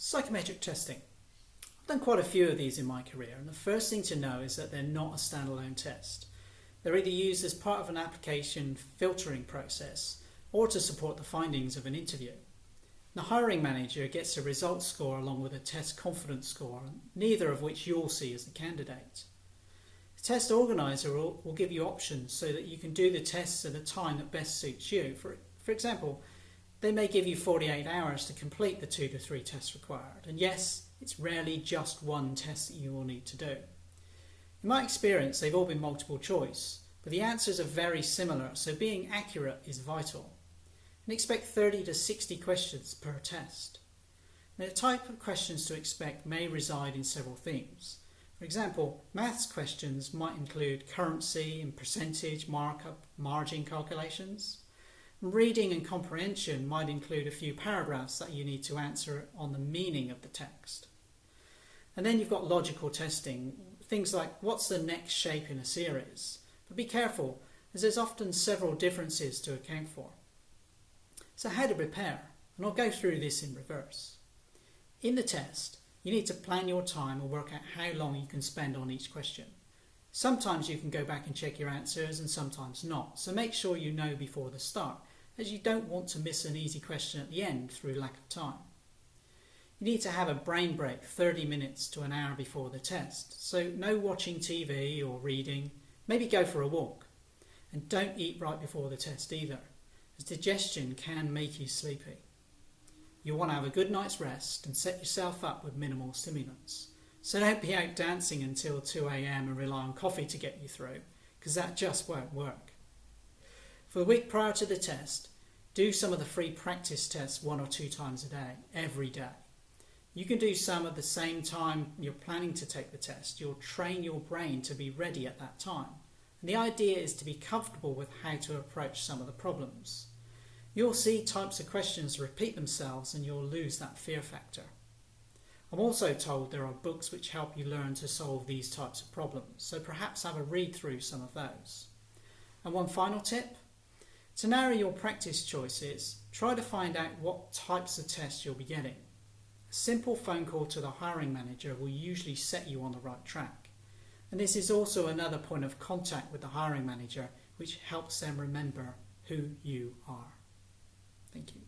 Psychometric testing. I've done quite a few of these in my career, and the first thing to know is that they're not a standalone test. They're either used as part of an application filtering process or to support the findings of an interview. The hiring manager gets a results score along with a test confidence score, neither of which you'll see as the candidate. The test organizer will give you options so that you can do the tests at a time that best suits you. For example, they may give you 48 hours to complete the 2 to 3 tests required. And yes, it's rarely just one test that you will need to do. In my experience, they've all been multiple choice, but the answers are very similar, so being accurate is vital. And expect 30 to 60 questions per test. Now, the type of questions to expect may reside in several themes. For example, maths questions might include currency and percentage markup margin calculations. Reading and comprehension might include a few paragraphs that you need to answer on the meaning of the text. And then you've got logical testing, things like what's the next shape in a series. But be careful, as there's often several differences to account for. So how to prepare? And I'll go through this in reverse. In the test, you need to plan your time and work out how long you can spend on each question. Sometimes you can go back and check your answers and sometimes not, so make sure you know before the start, as you don't want to miss an easy question at the end through lack of time. You need to have a brain break 30 minutes to an hour before the test, so no watching TV or reading, maybe go for a walk. And don't eat right before the test either, as digestion can make you sleepy. You'll want to have a good night's rest and set yourself up with minimal stimulants. So don't be out dancing until 2 AM and rely on coffee to get you through, because that just won't work. For the week prior to the test, do some of the free practice tests 1 or 2 times a day, every day. You can do some at the same time you're planning to take the test. You'll train your brain to be ready at that time. And the idea is to be comfortable with how to approach some of the problems. You'll see types of questions repeat themselves and you'll lose that fear factor. I'm also told there are books which help you learn to solve these types of problems, so perhaps have a read through some of those. And one final tip, to narrow your practice choices, try to find out what types of tests you'll be getting. A simple phone call to the hiring manager will usually set you on the right track. And this is also another point of contact with the hiring manager, which helps them remember who you are. Thank you.